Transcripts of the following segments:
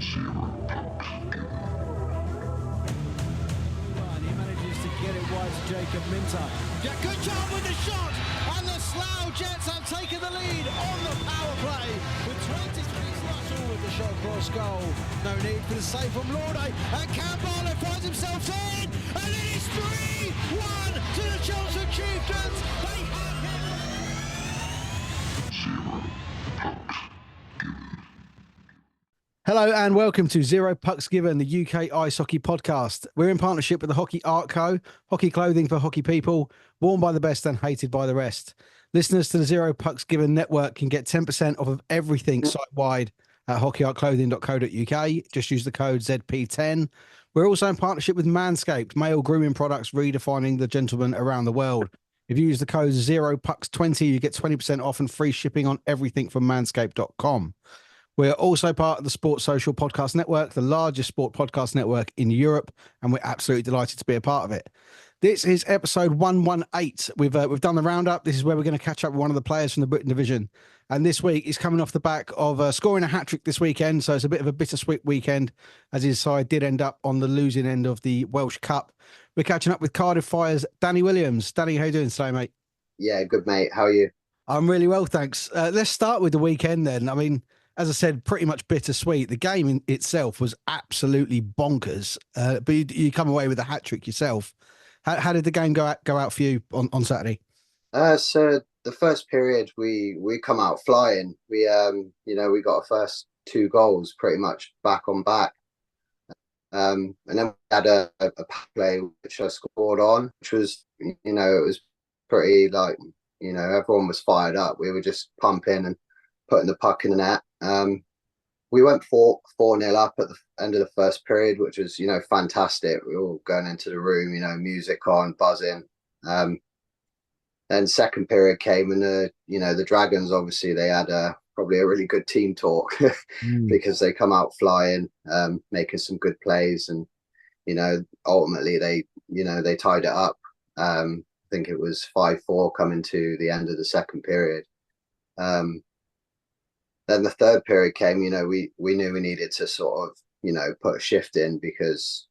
He manages to get it wide to Jacob Minter. Yeah, good job with the shot, and the Slough Jets have taken the lead on the power play with 23 slots all with the shot cross goal. No need for the save from Lorde, and Campbell finds himself in, and it is 3-1 to the Chelmsford Chieftains. They have Hello and welcome to Zero Pucks Given, the UK Ice Hockey Podcast. We're in partnership with the Hockey Art Co, hockey clothing for hockey people, worn by the best and hated by the rest. Listeners to the Zero Pucks Given network can get 10% off of everything site-wide at hockeyartclothing.co.uk. Just use the code ZP10. We're also in partnership with Manscaped, male grooming products redefining the gentleman around the world. If you use the code ZeroPucks20, you get 20% off and free shipping on everything from manscaped.com. We're also part of the Sports Social Podcast Network, the largest sport podcast network in Europe, and we're absolutely delighted to be a part of it. This is episode 118. We've done the roundup. This is where we're going to catch up with one of the players from the Britain division. And this week he's coming off the back of scoring a hat-trick this weekend, so it's a bit of a bittersweet weekend, as his side did end up on the losing end of the Welsh Cup. We're catching up with Cardiff Fire's Danny Williams. Danny, how you doing today, mate? Yeah, good, mate. How are you? I'm really well, thanks. Let's start with the weekend then. I mean, as I said, pretty much bittersweet. The game in itself was absolutely bonkers, but you come away with a hat-trick yourself. How did the game go out for you on Saturday? So the first period, we come out flying. We we got our first two goals pretty much back on back, and then we had a play which I scored on, which was it was pretty everyone was fired up. We were just pumping and putting the puck in the net. We went 4-0 up at the end of the first period, which was, fantastic. We were all going into the room, music on, buzzing. Then second period came and, the Dragons, obviously, they had probably a really good team talk because they come out flying, making some good plays. And, ultimately they tied it up. I think it was 5-4 coming to the end of the second period. Then the third period came, we knew we needed to sort of, put a shift in because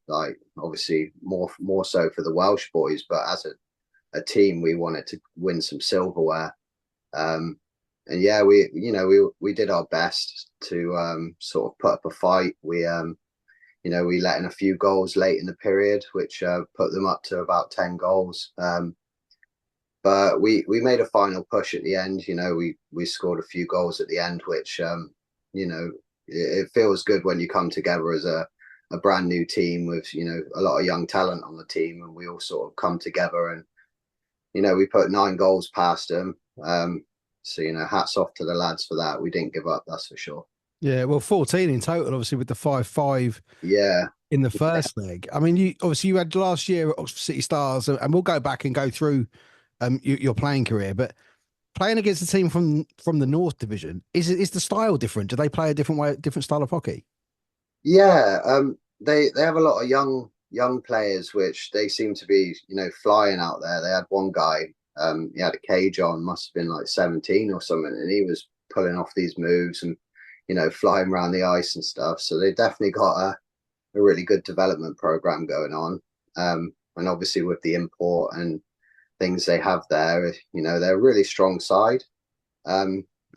obviously more so for the Welsh boys, but as a team, we wanted to win some silverware. And yeah, we did our best to sort of put up a fight. We let in a few goals late in the period, which put them up to about 10 goals. But we made a final push at the end. We scored a few goals at the end, which, it feels good when you come together as a brand new team with, a lot of young talent on the team. And we all sort of come together and, we put 9 goals past them. So, hats off to the lads for that. We didn't give up, that's for sure. Yeah, well, 14 in total, obviously, with the 5-5 in the first leg. I mean, you had last year at Oxford City Stars, and we'll go back and go through your playing career, but playing against a team from the North Division, is the style different? Do they play a different style of hockey? Yeah, they have a lot of young players, which they seem to be, flying out there. They had one guy, he had a cage on, must have been like 17 or something, and he was pulling off these moves and, flying around the ice and stuff. So they definitely got a really good development program going on. And obviously with the import and things they have there, they're a really strong side. I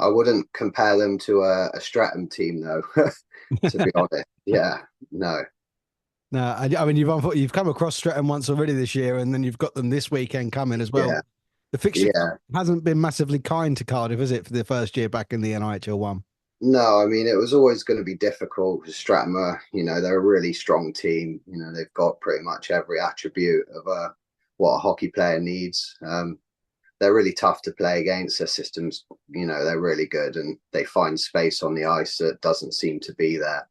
wouldn't compare them to a Streatham team though, to be honest. Yeah, no. I mean, you've come across Streatham once already this year, and then you've got them this weekend coming as well. Yeah. The fixture hasn't been massively kind to Cardiff, is it, for the first year back in the NIHL 1? No, I mean, it was always going to be difficult because Streatham are, they're a really strong team. They've got pretty much every attribute of what a hockey player needs. They're really tough to play against. Their systems, they're really good, and they find space on the ice that doesn't seem to be there.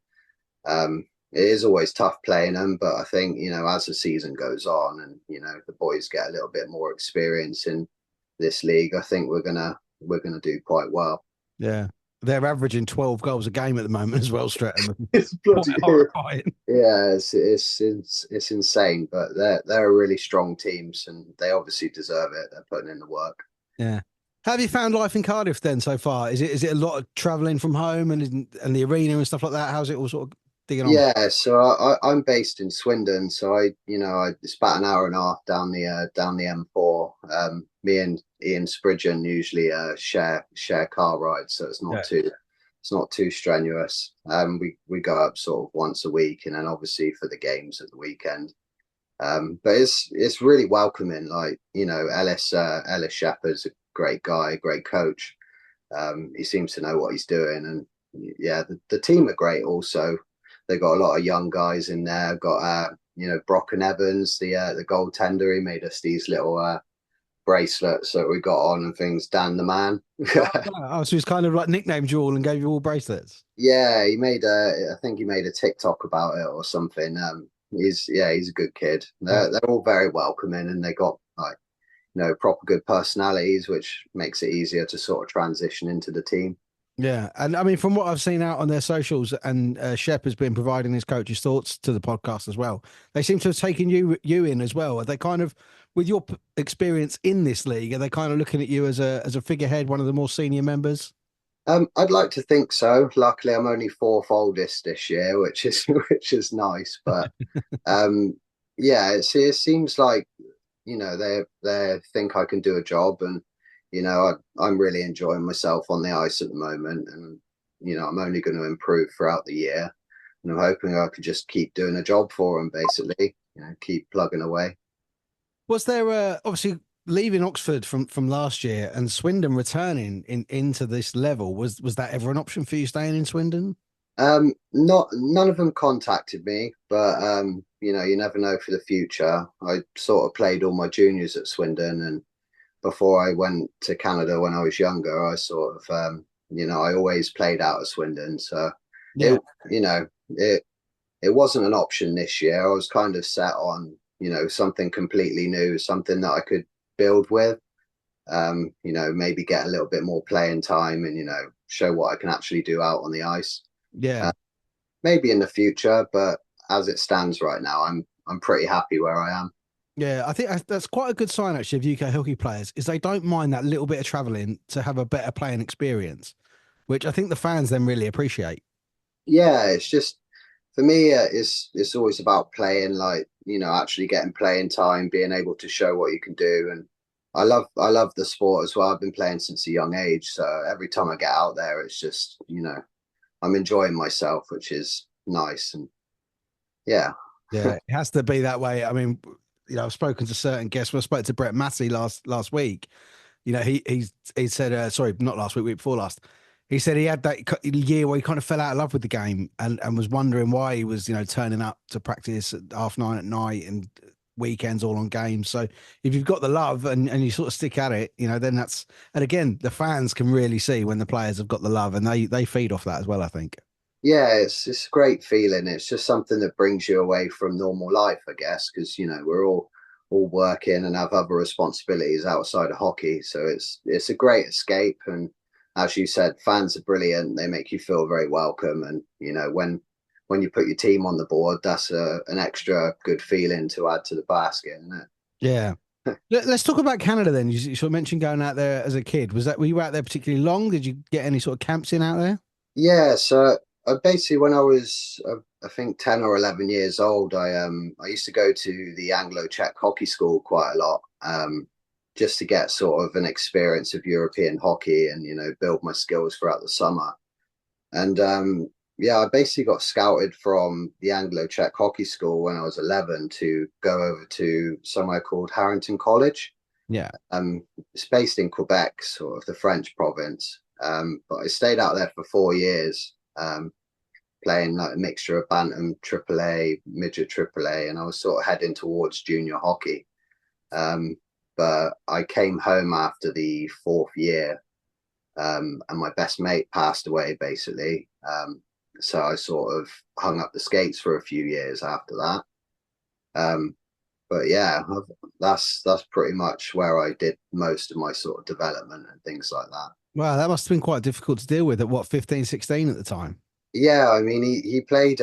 It is always tough playing them, but I think, as the season goes on and, the boys get a little bit more experience in this league, I think we're gonna do quite well. Yeah. They're averaging 12 goals a game at the moment as well, Streatham. It's bloody horrifying. Yeah, it's insane, but they're a really strong team, and they obviously deserve it. They're putting in the work. Yeah. How have you found life in Cardiff then so far? Is it a lot of travelling from home and the arena and stuff like that? How's it all sort of digging on? Yeah, so I'm based in Swindon, so it's about an hour and a half down the M4. Me and Ian Spridgen usually share car rides, so Yeah. it's not too strenuous. We go up sort of once a week, and then obviously for the games at the weekend. But it's really welcoming. Like, Ellis Shepherd's a great guy, great coach. He seems to know what he's doing, and yeah, the team are great. Also, they got a lot of young guys in there. Got Brock and Evans, the goaltender. He made us these little bracelets that we got on and things. Dan the man. Oh, so he's kind of like nicknamed you all and gave you all bracelets. Yeah, I think he made a TikTok about it or something. He's a good kid. Oh, They're all very welcoming, and they got like proper good personalities, which makes it easier to sort of transition into the team. yeah. And I mean, from what I've seen out on their socials, and Shep has been providing his coach's thoughts to the podcast as well. They seem to have taken you in as well. Are they kind of, with your experience in this league, are they kind of looking at you as a figurehead, one of the more senior members? I'd like to think so. Luckily, I'm only fourth oldest this year, which is which is nice. But um, yeah, it seems like they think I can do a job, and I'm really enjoying myself on the ice at the moment, and I'm only going to improve throughout the year, and I'm hoping I could just keep doing a job for them, basically, keep plugging away. Was there obviously leaving Oxford from last year and Swindon returning into this level? Was that ever an option for you staying in Swindon? Not none of them contacted me, but you never know for the future. I sort of played all my juniors at Swindon, and before I went to Canada when I was younger, I sort of I always played out of Swindon, so Yeah, it you know it wasn't an option this year. I was kind of set on something completely new, something that I could build with. Maybe get a little bit more playing time and show what I can actually do out on the ice. yeah. Uh, Maybe in the future, but as it stands right now, I'm pretty happy where I am. Yeah, I think that's quite a good sign actually of UK hockey players is they don't mind that little bit of travelling to have a better playing experience, which I think the fans then really appreciate. Yeah, it's just for me, it's always about playing, like actually getting playing time, being able to show what you can do, and I love the sport as well. I've been playing since a young age, so every time I get out there, it's just I'm enjoying myself, which is nice, and yeah, Yeah, it has to be that way. I mean, I've spoken to certain guests. Well, I spoke to Brett Massey last week. He said, sorry, not last week, week before last. He said he had that year where he kind of fell out of love with the game and was wondering why he was, turning up to practice at 9:30 at night and weekends all on games. So if you've got the love and you sort of stick at it, then and again, the fans can really see when the players have got the love and they feed off that as well, I think. yeah, it's a great feeling. It's just something that brings you away from normal life, I guess, because we're all working and have other responsibilities outside of hockey. So it's a great escape. And as you said, fans are brilliant. They make you feel very welcome. And when you put your team on the board, that's an extra good feeling to add to the basket, isn't it? Yeah. Let's talk about Canada then. You sort of mentioned going out there as a kid. Were you out there particularly long? Did you get any sort of camps in out there? Yeah, so basically when I was I think 10 or 11 years old, I used to go to the Anglo-Czech hockey school quite a lot, just to get sort of an experience of European hockey and build my skills throughout the summer. And yeah, I basically got scouted from the Anglo-Czech hockey school when I was 11 to go over to somewhere called Harrington College. Yeah. It's based in Quebec, sort of the French province. But I stayed out there for 4 years, playing like a mixture of bantam, AAA, midget AAA, and I was sort of heading towards junior hockey. Um, but I came home after the fourth year, and my best mate passed away basically. So I sort of hung up the skates for a few years after that. Um, but yeah, that's pretty much where I did most of my sort of development and things like that. Wow, that must have been quite difficult to deal with at what, 15, 16 at the time. Yeah, I mean he played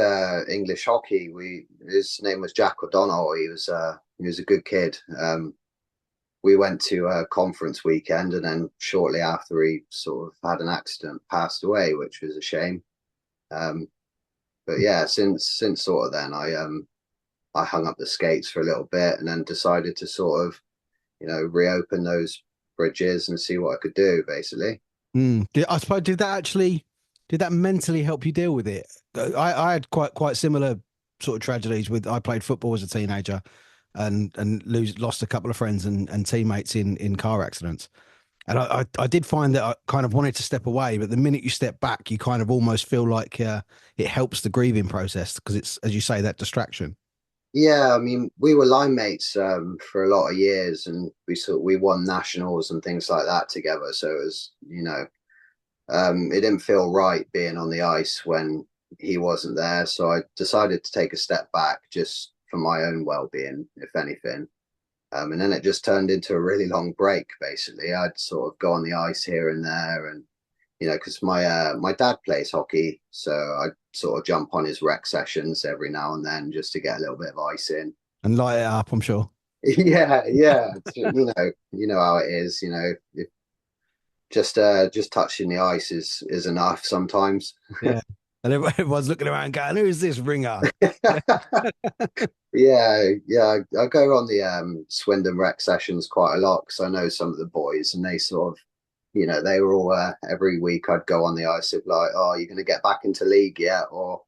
English hockey. We His name was Jack O'Donnell. He was a good kid. We went to a conference weekend, and then shortly after he sort of had an accident, passed away, which was a shame. Um, but yeah, since sort of then, I hung up the skates for a little bit and then decided to sort of, reopen those bridges and see what I could do, basically. I suppose did that mentally help you deal with it? I had quite similar sort of tragedies with I played football as a teenager and lost a couple of friends and teammates in car accidents. And I did find that I kind of wanted to step away, but the minute you step back, you kind of almost feel like it helps the grieving process because it's, as you say, that distraction. Yeah, I mean, we were line mates for a lot of years, and we won nationals and things like that together. So it was, it didn't feel right being on the ice when he wasn't there. So I decided to take a step back just for my own well-being, if anything. And then it just turned into a really long break. Basically, I'd sort of go on the ice here and there, and because my dad plays hockey, so I sort of jump on his rec sessions every now and then just to get a little bit of ice in. And light it up, I'm sure. Yeah, yeah, you know how it is. Just touching the ice is enough sometimes. Yeah. And everyone's looking around going, who's this ringer? Yeah. I go on the Swindon rec sessions quite a lot because I know some of the boys, and they sort of, they were all every week I'd go on the ice, it'd be like, oh, you're going to get back into league yet, or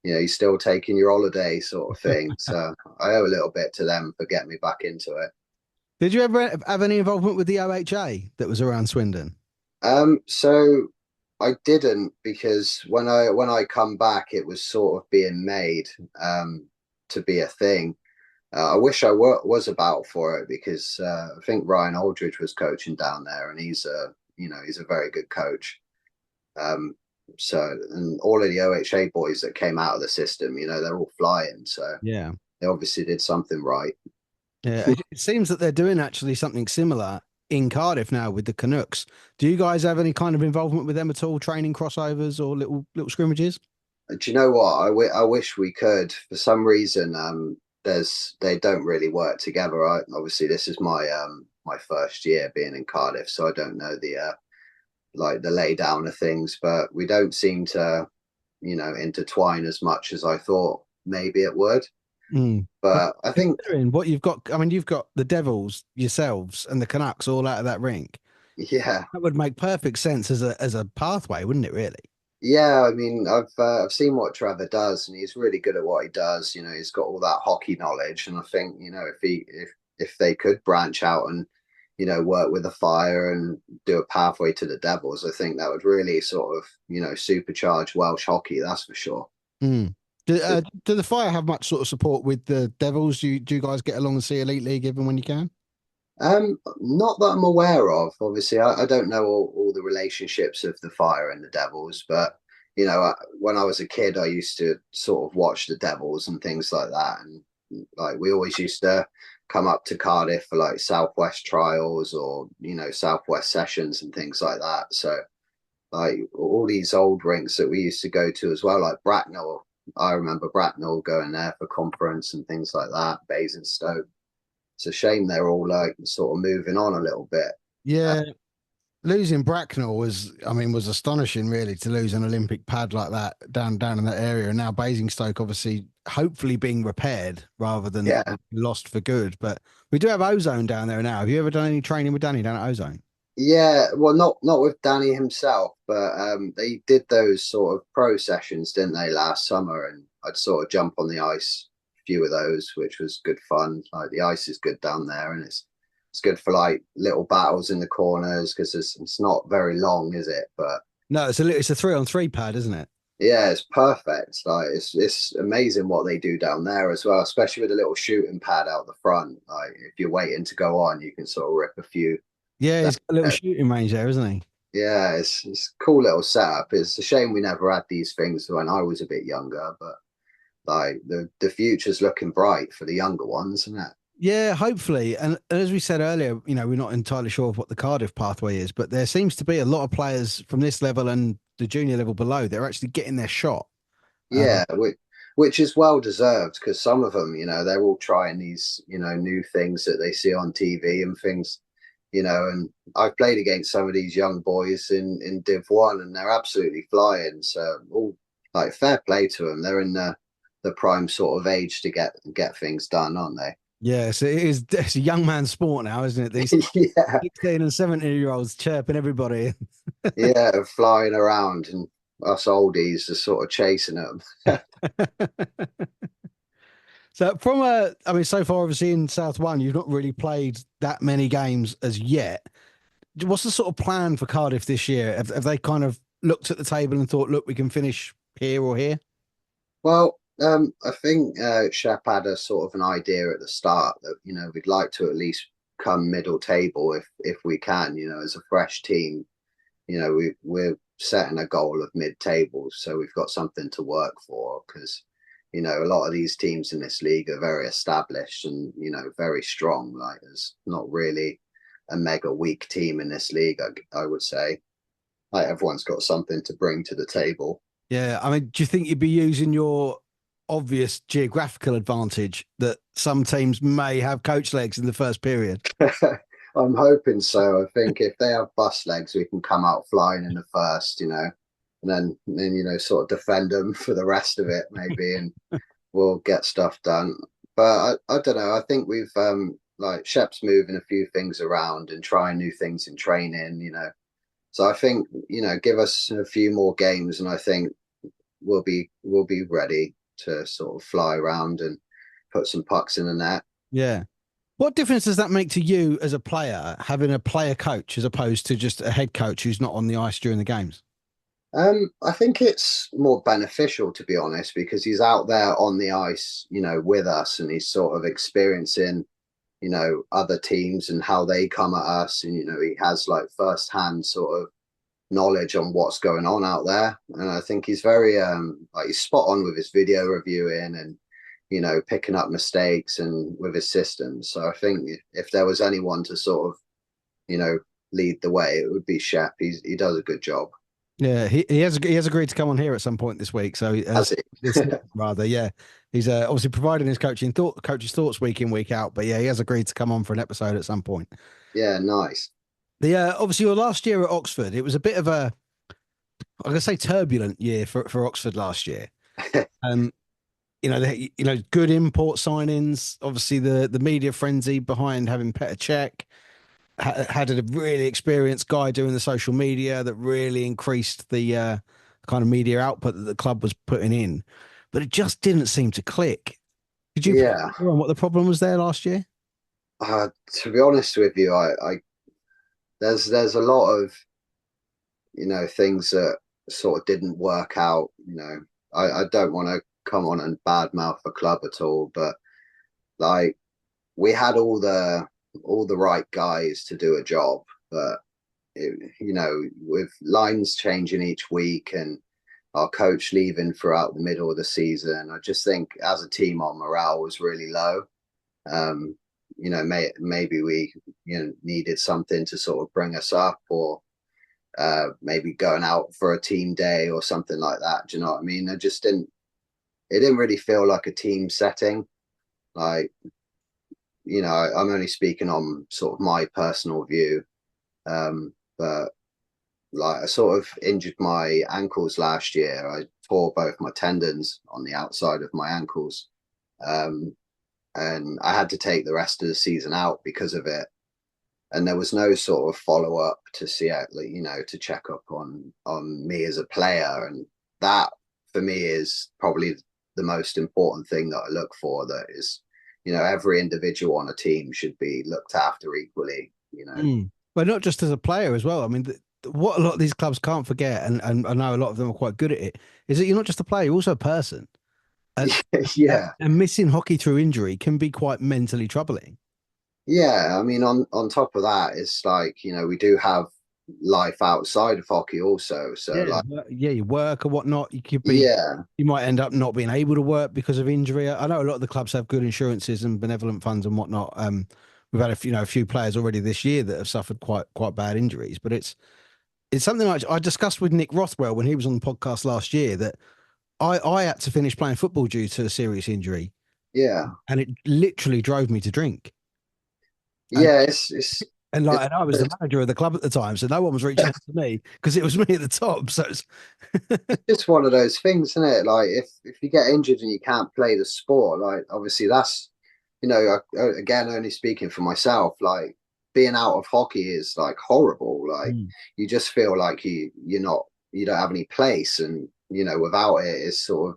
you're still taking your holiday, sort of thing. So I owe a little bit to them for getting me back into it. Did you ever have any involvement with the OHA that was around Swindon? So I didn't, because when I come back, it was sort of being made to be a thing. I wish I was about for it because I think Ryan Aldridge was coaching down there, and he's a very good coach. Um, so, and all of the OHA boys that came out of the system, they're all flying. So Yeah. they obviously did something right. Yeah, it seems that they're doing actually something similar in Cardiff now with the Canucks. Do you guys have any kind of involvement with them at all? Training crossovers or little scrimmages? Do you know what? I wish we could. For some reason, they don't really work together. Obviously, this is my first year being in Cardiff, so I don't know the like the lay down of things, but we don't seem to intertwine as much as I thought maybe it would. Mm. But But I think, considering what you've got, I mean, you've got the Devils, yourselves, and the Canucks all out of that rink. yeah, That would make perfect sense as a pathway, wouldn't it? Really? yeah. I mean, I've seen what Trevor does, and he's really good at what he does. He's got all that hockey knowledge, and I think if they could branch out and work with the Fire and do a pathway to the Devils, I think that would really sort of supercharge Welsh hockey. That's for sure. Mm. Do the Fire have much sort of support with the Devils? Do you guys get along and see Elite League even when you can? Not that I'm aware of. Obviously, I don't know all the relationships of the Fire and the Devils, but when I was a kid, I used to sort of watch the Devils and things like that, and like we always used to come up to Cardiff for like Southwest trials or Southwest sessions and things like that. So like all these old rinks that we used to go to as well, like Bracknell. I remember Bracknell going there for conference and things like that. Basingstoke. It's a shame they're all like sort of moving on a little bit. Uh, Yeah, losing Bracknell was astonishing, really, to lose an Olympic pad like that down in that area. And now Basingstoke, obviously, hopefully being repaired rather than yeah, lost for good. But we do have Ozone down there now. Have you ever done any training with Danny down at Ozone? yeah. Well, not with Danny himself, but they did those sort of pro sessions, didn't they, last summer? And I'd sort of jump on the ice, a few of those, which was good fun. Like the ice is good down there, and it's good for like little battles in the corners because it's not very long, is it? But No, it's a 3-on-3 pad, isn't it? yeah, it's perfect. Like it's amazing what they do down there as well, especially with a little shooting pad out the front. Like if you're waiting to go on, you can sort of rip a few. Yeah, Down he's got a little there. shooting range there, isn't he? Yeah, it's a cool little setup. It's a shame we never had these things when I was a bit younger, but like the future's looking bright for the younger ones, isn't it? Yeah, hopefully. And as we said earlier, we're not entirely sure of what the Cardiff pathway is, but there seems to be a lot of players from this level and the junior level below that are actually getting their shot. Um, Yeah, which is well deserved because some of them, they're all trying these, new things that they see on TV and things, and I've played against some of these young boys in Div 1 and they're absolutely flying. So all like fair play to them. They're in the prime sort of age to get things done, aren't they? Yes, it is. It's a young man's sport now, isn't it? These Yeah, 16 and 17-year-olds chirping everybody. yeah, flying around and us oldies are sort of chasing them. So I mean, so far, obviously in South One, you've not really played that many games as yet. What's the sort of plan for Cardiff this year? Have they kind of looked at the table and thought, look, we can finish here or here? Well, I think Shep had a sort of an idea at the start that we'd like to at least come middle table if we can. As a fresh team, we're setting a goal of mid table, so we've got something to work for because a lot of these teams in this league are very established and very strong. Like there's not really a mega weak team in this league. I would say like everyone's got something to bring to the table. Yeah, I mean, do you think you'd be using your obvious geographical advantage that some teams may have coach legs in the first period? I'm hoping so. I think if they have bus legs, we can come out flying in the first, and then sort of defend them for the rest of it, maybe, and we'll get stuff done. But I don't know. I think we've like Shep's moving a few things around and trying new things in training. So I think give us a few more games, and I think we'll be ready to sort of fly around and put some pucks in the net. Yeah. What difference does that make to you as a player, having a player coach as opposed to just a head coach who's not on the ice during the games? I think it's more beneficial to be honest, because he's out there on the ice, with us, and he's sort of experiencing, other teams and how they come at us, and he has like first-hand sort of knowledge on what's going on out there, and I think he's very like he's spot on with his video reviewing and picking up mistakes and with his systems. So I think if there was anyone to sort of lead the way, it would be Shep. He does a good job. Yeah, he has agreed to come on here at some point this week. So Has he? this rather, yeah, he's obviously providing his coach's thoughts week in week out. But yeah, he has agreed to come on for an episode at some point. Yeah, nice. The obviously your last year at Oxford, it was a bit of a I'm gonna say turbulent year for Oxford last year. Um, good import signings. Obviously the media frenzy behind having Petr Cech. Had a really experienced guy doing the social media that really increased the kind of media output that the club was putting in, but it just didn't seem to click. Did you put Yeah. on what the problem was there last year? To be honest with you, I there's a lot of things that sort of didn't work out. I don't want to come on and badmouth the club at all, but like we had all the right guys to do a job, but with lines changing each week and our coach leaving throughout the middle of the season, I just think as a team our morale was really low. Maybe we needed something to sort of bring us up, or maybe going out for a team day or something like that. Do you know what I mean? It didn't really feel like a team setting. Like, I'm only speaking on sort of my personal view. But like I sort of injured my ankles last year. I tore both my tendons on the outside of my ankles. And I had to take the rest of the season out because of it. And there was no sort of follow up to see out, to check up on me as a player. And that for me is probably the most important thing that I look for. That is, every individual on a team should be looked after equally. But not just as a player as well. I mean, what a lot of these clubs can't forget, and I know a lot of them are quite good at it, is that you're not just a player, you're also a person. And, Yeah. and missing hockey through injury can be quite mentally troubling. Yeah. I mean, on top of that, it's like, we do have life outside of hockey also. So Yeah, like, yeah, you work or whatnot. yeah, You might end up not being able to work because of injury. I know a lot of the clubs have good insurances and benevolent funds and whatnot. We've had a few players already this year that have suffered quite bad injuries, but it's something like I discussed with Nick Rothwell when he was on the podcast last year that I had to finish playing football due to a serious injury, yeah, and it literally drove me to drink. And yeah. It's And I was the manager of the club at the time, so no one was reaching out to me because it was me at the top. So it's It's just one of those things, isn't it? Like if you get injured and you can't play the sport, like obviously that's, again, only speaking for myself, like being out of hockey is like horrible. Like Mm. you just feel like you don't have any place, and without it, it's sort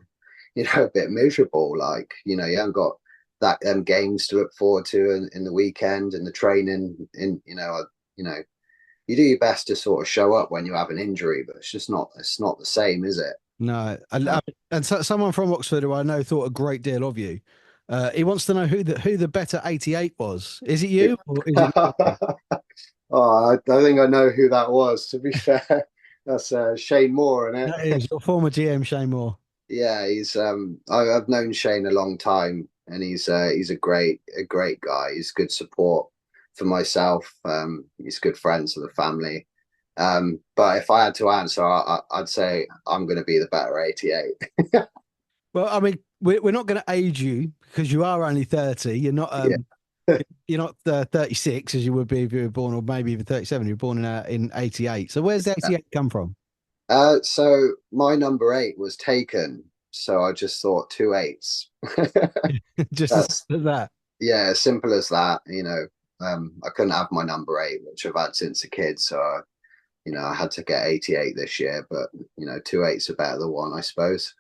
of a bit miserable. Like you haven't got that games to look forward to in the weekend and the training. You do your best to sort of show up when you have an injury, but it's not the same, is it? No, Uh, and so, someone from Oxford who I know thought a great deal of you. He wants to know who the better 88 was. Is it you or is it? Oh, I think I know who that was. To be fair, that's Shane Moore, isn't That it? is your former GM, Shane Moore. Yeah, I've known Shane a long time, and he's a great guy. He's good support for myself. He's good friends with the family. But if I had to answer, I'd say I'm going to be the better 88. Well, I mean, we're not going to age you because you are only 30. Yeah. You're not 36 as you would be if you were born, or maybe even 37. You were born in 88. So where's the 88 come from? So my number 8 was taken, so I just thought two eights. Just as That's simple as that. Yeah, simple as that. I couldn't have my number 8, which I've had since a kid, so I had to get 88 this year. But two eights are better than one, I suppose.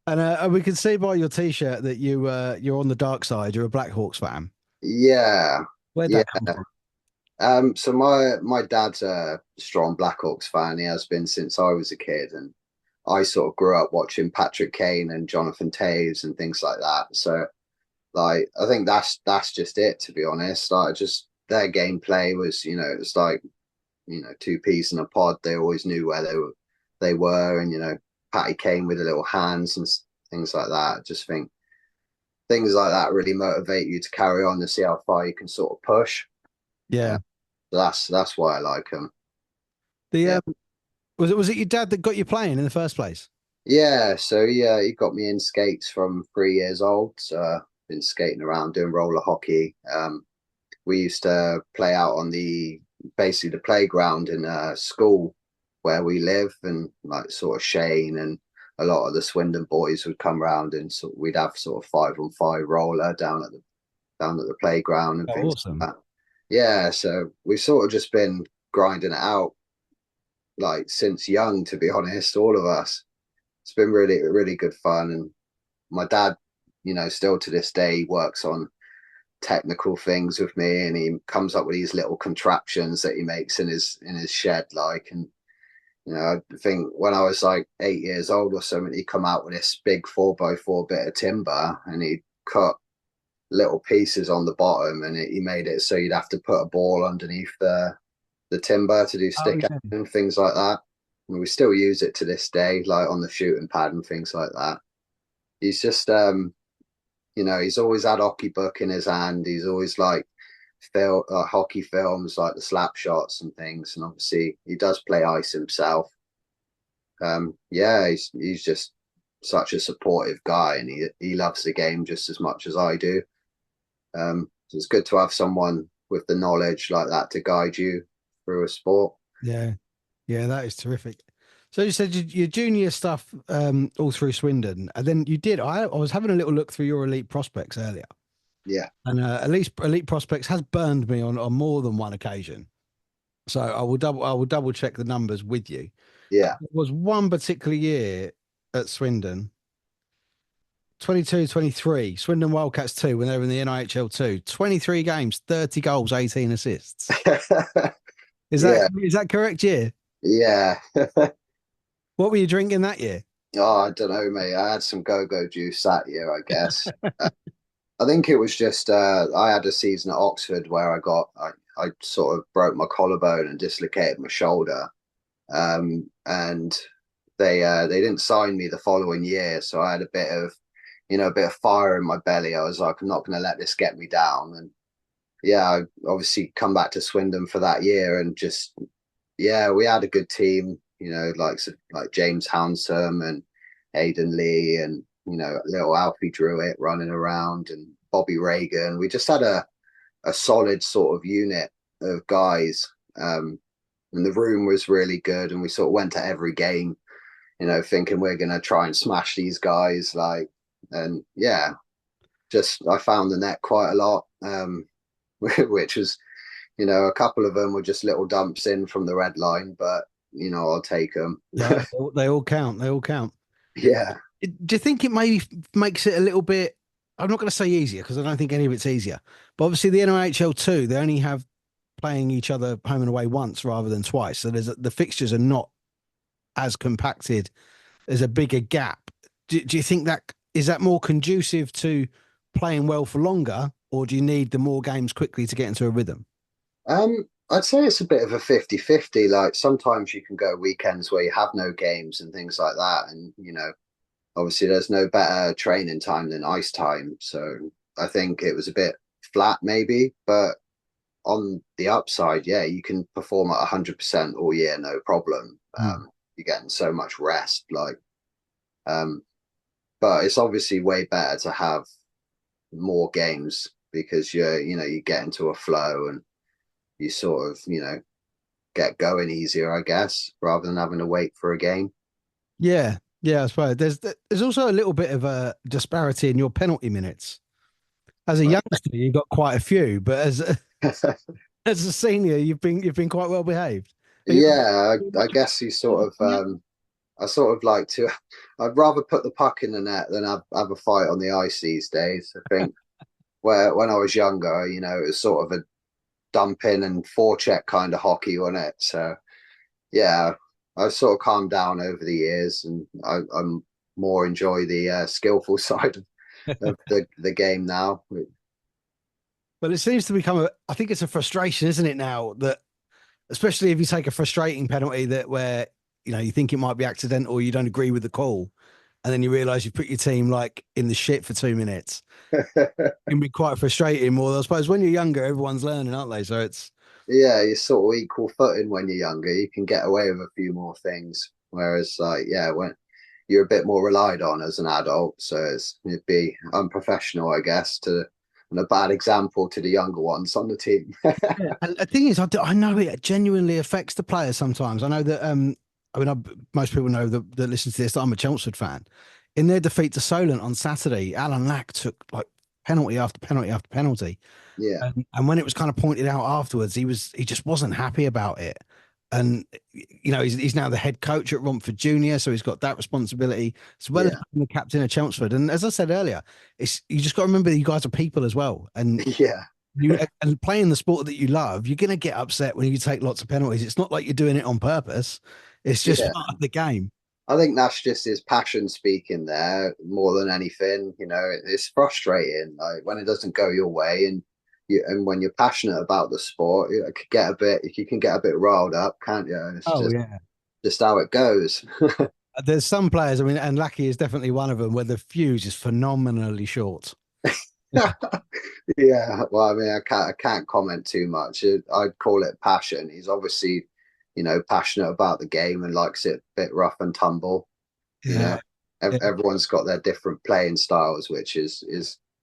And we can see by your T-shirt that you're on the dark side. You're a Blackhawks fan. Yeah, Where'd yeah. that come from? So my dad's a strong Blackhawks fan. He has been since I was a kid, and I sort of grew up watching Patrick Kane and Jonathan Taves and things like that. So like I think that's just it, to be honest. Like just their gameplay was, it's like, two peas in a pod. They always knew where they were, and Patty Kane with the little hands and things like that. I just think things like that really motivate you to carry on and see how far you can sort of push. Yeah. So that's why I like them. The Yeah. was it your dad that got you playing in the first place? Yeah, so yeah, he got me in skates from 3 years old. So been skating around doing roller hockey. We used to play out on basically the playground in school where we live, and like sort of Shane and a lot of the Swindon boys would come round, and so we'd have sort of 5-on-5 roller down at the playground and Oh, things awesome. like that. Yeah, so we've sort of just been grinding it out like since young, to be honest, all of us. It's been really, really good fun. And my dad, still to this day, works on technical things with me, and he comes up with these little contraptions that he makes in his shed, like. And I think when I was like 8 years old or something, he come out with this big 4x4 bit of timber, and he cut little pieces on the bottom, and he made it so you'd have to put a ball underneath the timber to do Oh, stick yeah. and things like that. And we still use it to this day, like on the shooting pad and things like that. He's just he's always had hockey book in his hand. He's always like hockey films, like the slap shots and things. And obviously he does play ice himself. Yeah, he's just such a supportive guy, and he loves the game just as much as I do. So it's good to have someone with the knowledge like that to guide you through a sport. Yeah. Yeah, that is terrific. So you said your junior stuff all through Swindon, and then you did. I was having a little look through your elite prospects earlier, Yeah, and at least elite prospects has burned me on more than one occasion. So I will double check the numbers with you. yeah. There was one particular year at Swindon, 22-23, Swindon Wildcats 2, when they were in the NIHL 2, 23 games, 30 goals, 18 assists. Is that Yeah, is that correct year? yeah. What were you drinking that year? Oh, I don't know, mate. I had some go-go juice that year, I guess. I think it was just I had a season at Oxford where I sort of broke my collarbone and dislocated my shoulder. And they didn't sign me the following year, so I had a bit of fire in my belly. I was like, I'm not going to let this get me down. And yeah, I obviously come back to Swindon for that year, and just yeah, we had a good team. Like James Hounsome and Aidan Lee, and little Alfie Druitt running around, and Bobby Reagan. We just had a solid sort of unit, of guys, and the room was really good, and we sort of went to every game, thinking we're gonna try and smash these guys, like, and yeah, just I found the net quite a lot, which was, a couple of them were just little dumps in from the red line, but I'll take them. Yeah, they all count. They all count. Yeah. Do you think it maybe makes it a little bit? I'm not going to say easier because I don't think any of it's easier. But obviously, the NRHL two, they only have playing each other home and away once rather than twice. So the fixtures are not as compacted. There's a bigger gap. Do you think that is that more conducive to playing well for longer, or do you need the more games quickly to get into a rhythm? I'd say it's a bit of a 50-50. Like sometimes you can go weekends where you have no games and things like that. And, obviously there's no better training time than ice time. So I think it was a bit flat maybe, but on the upside, yeah, you can perform at 100% all year, no problem. Mm. You're getting so much rest, um, but it's obviously way better to have more games because you get into a flow and you sort of, get going easier, I guess, rather than having to wait for a game. Yeah, yeah, I suppose there's also a little bit of a disparity in your penalty minutes. As a youngster, you got quite a few, but as a senior, you've been quite well behaved. Are you, Yeah, I guess you sort of I sort of like to I'd rather put the puck in the net than have a fight on the ice these days. I think where when I was younger, it was sort of a dump in and forecheck kind of hockey on it. So yeah, I've sort of calmed down over the years, and I'm more enjoy the skillful side of the game now. But it seems to become I think it's a frustration, isn't it, now that especially if you take a frustrating penalty that where you think it might be accidental, you don't agree with the call, and then you realise you put your team like in the shit for 2 minutes. It can be quite frustrating. More, I suppose, when you're younger, everyone's learning, aren't they? So it's Yeah, you're sort of equal footing when you're younger. You can get away with a few more things. Whereas, like, yeah, when you're a bit more relied on as an adult, so it'd be unprofessional, I guess, and a bad example to the younger ones on the team. yeah. And the thing is, I know it genuinely affects the players sometimes. I know that I mean, most people know that listen to this that I'm a Chelmsford fan. In their defeat to Solent on Saturday, Alan Lack took like penalty after penalty after penalty. Yeah, And when it was kind of pointed out afterwards, he just wasn't happy about it. And he's now the head coach at Romford Junior, so he's got that responsibility as well as yeah, being the captain of Chelmsford. And as I said earlier, it's you just got to remember that you guys are people as well, and yeah, you and playing the sport that you love, you're going to get upset when you take lots of penalties. It's not like you're doing it on purpose; it's just yeah. part of the game. I think that's just his passion speaking there more than anything. It's frustrating, like when it doesn't go your way, and when you're passionate about the sport, you can get a bit riled up, can't you? And it's Oh just yeah. just how it goes. There's some players, I mean, and Lackey is definitely one of them, where the fuse is phenomenally short. Yeah, well, I mean, I can't comment too much. I'd call it passion. He's obviously, passionate about the game and likes it a bit rough and tumble. You know, Yeah. Yeah. Everyone's got their different playing styles, which is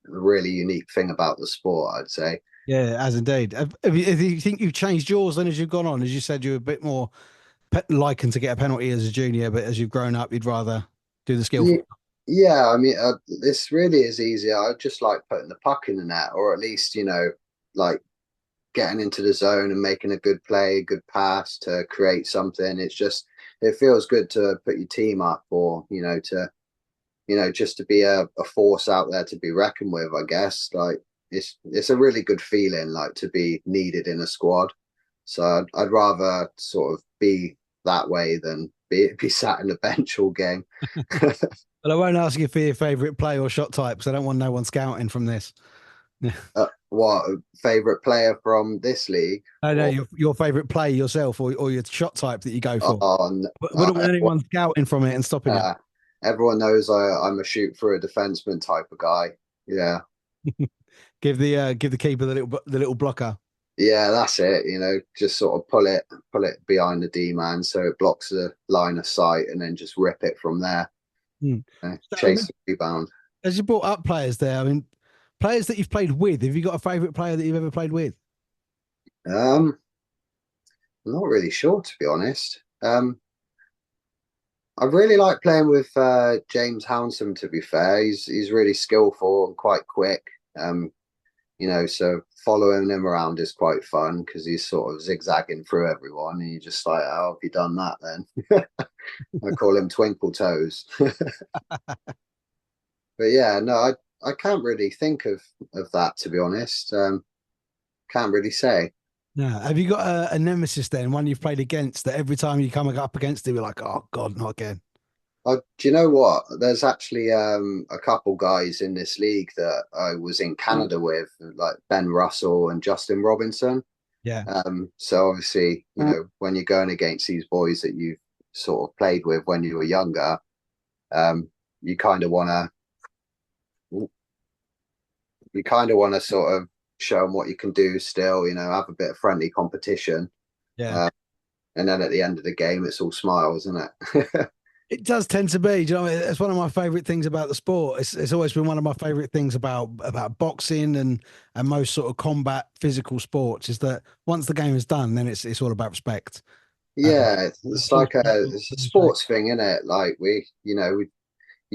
a really unique thing about the sport, I'd say. Yeah, as indeed. Do you think you've changed yours then as you've gone on? As you said, you're a bit more liking to get a penalty as a junior, but as you've grown up, you'd rather do the skillful. Ye- Yeah, I mean, this really is easier. I just like putting the puck in the net, or at least, like getting into the zone and making a good play, good pass to create something. It feels good to put your team up, or just to be a force out there to be reckoned with. I guess like it's a really good feeling, like to be needed in a squad. So I'd rather sort of be that way than be sat in the bench all game. But I won't ask you for your favourite play or shot type because I don't want no one scouting from this. Yeah. What favorite player from this league? No, no, Or your favourite play yourself or your shot type that you go for. on Wouldn't want anyone scouting from it and stopping you. uh, everyone knows I'm a shoot for a defenseman type of guy. Yeah, Give the keeper the little blocker. yeah, that's it. Just sort of pull it behind the D man so it blocks the line of sight, and then just rip it from there. Hmm. So, I Chase mean, the rebound. as you brought up players there, I mean, players that you've played with, have you got a favourite player that you've ever played with? I'm not really sure, to be honest. I really like playing with James Hounsome, to be fair. He's really skillful and quite quick. So following him around is quite fun because he's sort of zigzagging through everyone, and you're just like, "How have you done that then?" I call him Twinkle Toes. But yeah, no, I can't really think of that, to be honest. Can't really say. Yeah. Have you got a nemesis then, one you've played against that every time you come up against it, you're like, oh God, not again? Do you know what? There's actually a couple guys in this league that I was in Canada with, like Ben Russell and Justin Robinson. Yeah. So obviously, when you're going against these boys that you've sort of played with when you were younger, you kind of want to sort of show them what you can do still, have a bit of friendly competition. Yeah. Uh, and then at the end of the game, it's all smiles, isn't it? It does tend to be. Do you know, it's one of my favorite things about the sport. It's always been one of my favorite things about boxing and most sort of combat physical sports is that once the game is done, then it's all about respect. Yeah, it's Always like it's a sports thing, isn't it? Like you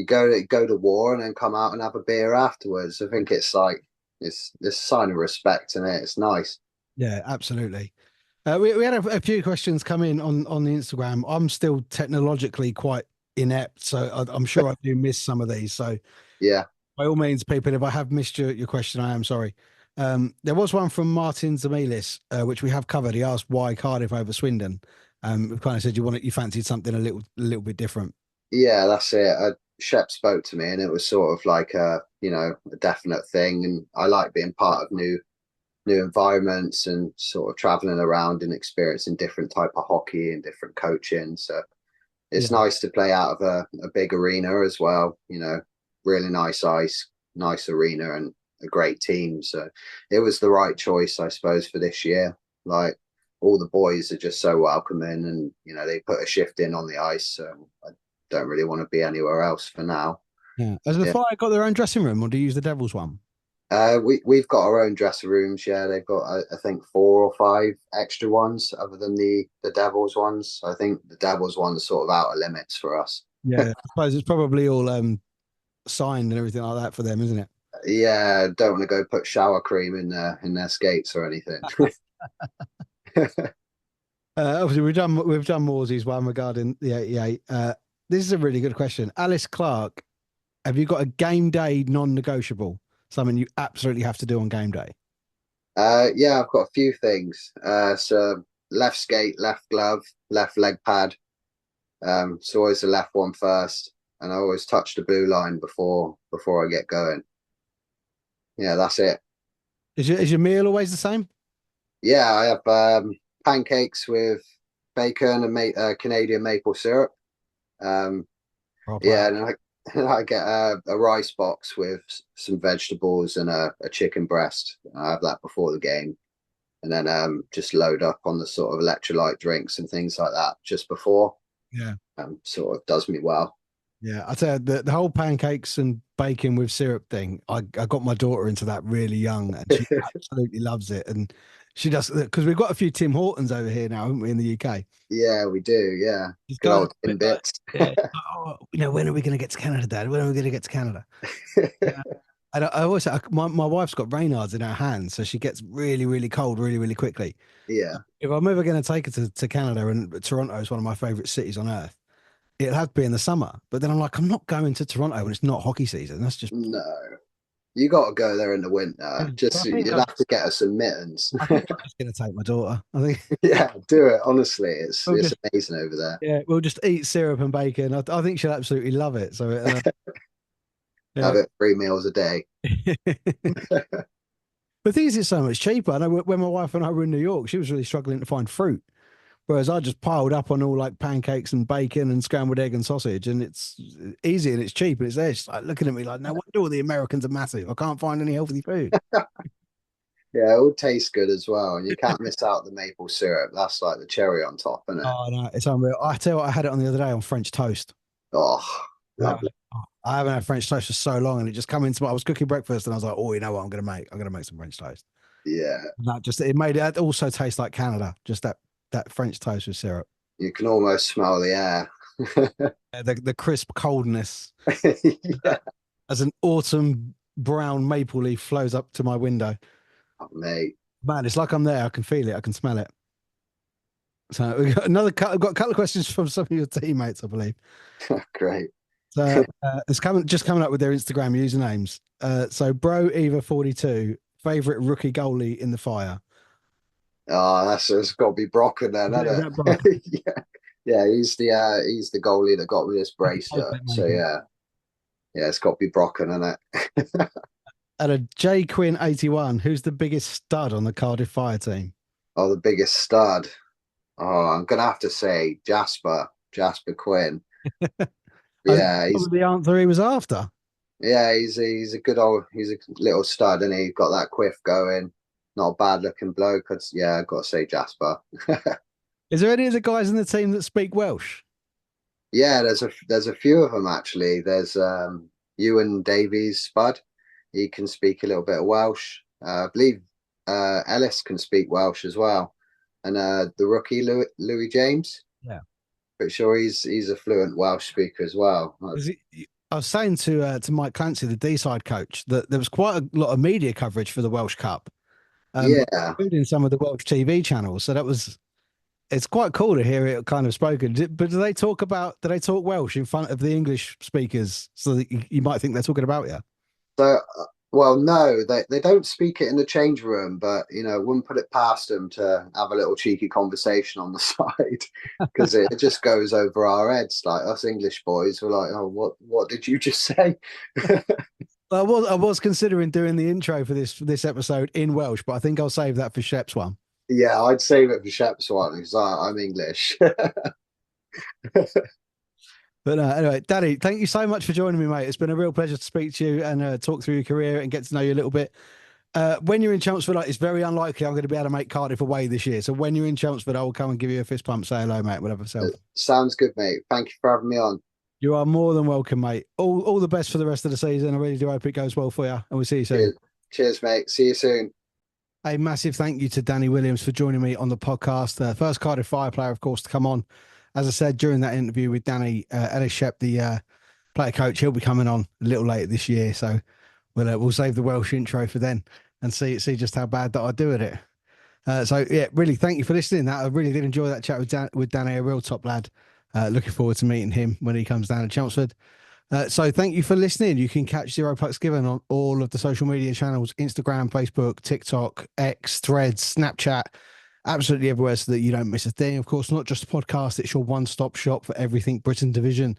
go to war and then come out and have a beer afterwards. I think it's like it's a sign of respect, and it's nice. Yeah, absolutely. We had a few questions come in on the Instagram. I'm still technologically quite inept, so I'm sure I do miss some of these. So Yeah, by all means, people, if I have missed your question, I am sorry. There was one from Martin Zamilis, which we have covered. He asked why Cardiff over Swindon. We kind of said you fancied something a little bit different. yeah, that's it. Shep spoke to me, and it was sort of like a definite thing. And I like being part of new environments and sort of traveling around and experiencing different type of hockey and different coaching. So it's Yeah, nice to play out of a big arena as well. Really nice ice, nice arena, and a great team. So it was the right choice, I suppose, for this year. Like all the boys are just so welcoming, and they put a shift in on the ice. So I don't really want to be anywhere else for now. yeah. Has the Yeah. Fire got their own dressing room, or do you use the Devils one? We've got our own dressing rooms. Yeah, they've got I think 4 or 5 extra ones other than the Devils ones. I think the Devils one's sort of out of limits for us. Yeah, I suppose it's probably all signed and everything like that for them, isn't it? Yeah, don't want to go put shower cream in their skates or anything. Obviously, we've done Morsey's one regarding the 88. This is a really good question. Alice Clark, have you got a game day non-negotiable? Something you absolutely have to do on game day? Yeah, I've got a few things. So left skate, left glove, left leg pad. It's always the left one first, and I always touch the blue line before I get going. Yeah, that's it. Is your meal always the same? Yeah, I have pancakes with bacon and Canadian maple syrup. Um, Proper. yeah, and I get a rice box with some vegetables and a chicken breast. I have that before the game, and then just load up on the sort of electrolyte drinks and things like that just before. Yeah. Sort of does me well. Yeah, I tell you, the whole pancakes and bacon with syrup thing, I got my daughter into that really young and she absolutely loves it. And she does, because we've got a few Tim Hortons over here now, haven't we, in the UK? Yeah, we do. Yeah, She's good kind old of a bit like, Timbits. yeah, oh, when are we going to get to Canada, Dad? When are we going to get to Canada? Yeah. And I always say, my wife's got Reynards in her hands, so she gets really, really cold really, really quickly. Yeah, If I'm ever going to take her to Canada, and Toronto is one of my favorite cities on earth, it'll have to be in the summer. But then I'm like, I'm not going to Toronto when it's not hockey season. That's just. no, you got to go there in the winter. But Just you'd have to get us some mittens. I think I'm just going to take my daughter. I think Yeah, do it. Honestly, it's we'll it's just amazing over there. yeah, we'll just eat syrup and bacon. I think she'll absolutely love it. So Have yeah. it 3 meals a day. The thing is, it's so much cheaper. I know when my wife and I were in New York, she was really struggling to find fruit. Whereas I just piled up on all like pancakes and bacon and scrambled egg and sausage, and it's easy and it's cheap and it's there. She's like looking at me like, no wonder all the Americans are massive. I can't find any healthy food. Yeah, it all tastes good as well, and you can't miss out the maple syrup. That's like the cherry on top, isn't it? Oh no, it's unreal. I tell you what, I had it on the other day on French toast. Oh, Uh, lovely. I haven't had French toast for so long, and it just come into my. I was cooking breakfast, and I was like, "Oh, you know what? I'm gonna make some French toast." Yeah, That just it made it also taste like Canada. Just that French toast with syrup. you can almost smell the air. The crisp coldness Yeah, as an autumn brown maple leaf flows up to my window. oh, mate. Man, it's like I'm there. I can feel it. I can smell it. So we got I've got a couple of questions from some of your teammates, I believe. Great. So it's coming up with their Instagram usernames. So Bro Eva 42, favorite rookie goalie in the fire. Oh, that's it's got to be Brocken then, Is hasn't that Brock? it? Yeah, yeah. He's the goalie that got me this bracelet. So yeah, yeah, it's got to be Brocken, isn't it? And a J Quinn 81, who's the biggest stud on the Cardiff Fire team? Oh, the biggest stud. Oh, I'm gonna have to say Jasper Quinn. I think Yeah, he's probably the answer he was after. yeah, he's a good old he's a little stud, and he got that quiff going. Not a bad looking bloke. Yeah, I've got to say Jasper. Is there any of the guys in the team that speak Welsh? Yeah, there's a few of them actually. There's Ewan Davies Spud. He can speak a little bit of Welsh. I believe Ellis can speak Welsh as well, and the rookie Louis James. Yeah. Pretty sure he's a fluent Welsh speaker as well. I was saying to Mike Clancy, the D side coach, that there was quite a lot of media coverage for the Welsh Cup, Yeah. including some of the Welsh TV channels. So it's quite cool to hear it kind of spoken. But do they talk Welsh in front of the English speakers so that you might think they're talking about you? So, well, no, they don't speak it in the change room, but wouldn't put it past them to have a little cheeky conversation on the side because it just goes over our heads. Like us English boys, we're like, oh, what did you just say? I was considering doing the intro for this episode in Welsh, but I think I'll save that for Shep's one. Yeah, I'd save it for Shep's one because I'm English. But anyway, Danny, thank you so much for joining me, mate. It's been a real pleasure to speak to you and talk through your career and get to know you a little bit. When you're in Chelmsford, it's very unlikely I'm going to be able to make Cardiff away this year. So when you're in Chelmsford, I will come and give you a fist pump, say hello, mate, whatever self. Sounds good, mate. Thank you for having me on. You are more than welcome, mate. All the best for the rest of the season. I really do hope it goes well for you. And we'll see you soon. Cheers, mate. See you soon. A massive thank you to Danny Williams for joining me on the podcast. First Cardiff Fire player, of course, to come on. As I said during that interview with Danny, Ellis Shep, the player coach, he'll be coming on a little later this year. So we'll save the Welsh intro for then and see just how bad that I do at it. So yeah, really thank you for listening. I really did enjoy that chat with Danny, a real top lad. Looking forward to meeting him when he comes down to Chelmsford. So thank you for listening. You can catch Zero Pucks Given on all of the social media channels: Instagram, Facebook, TikTok, X, Threads, Snapchat, absolutely everywhere, so that you don't miss a thing. Of course, not just a podcast, it's your one-stop shop for everything Britain Division,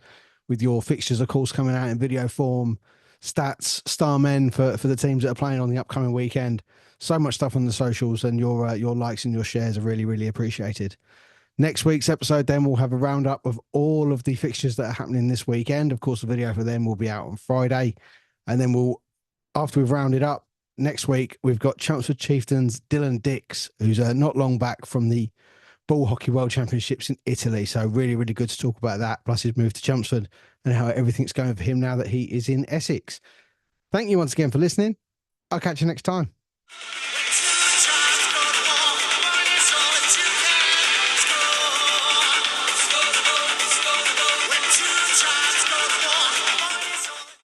with your fixtures, of course, coming out in video form, stats, star men for the teams that are playing on the upcoming weekend. So much stuff on the socials, and your likes and your shares are really, really appreciated. Next week's episode, then, we'll have a roundup of all of the fixtures that are happening this weekend. Of course, the video for them will be out on Friday. And then after we've rounded up, next week, we've got Chelmsford Chieftains Dylan Dix, who's not long back from the Ball Hockey World Championships in Italy. So really, really good to talk about that, plus his move to Chelmsford and how everything's going for him now that he is in Essex. Thank you once again for listening. I'll catch you next time.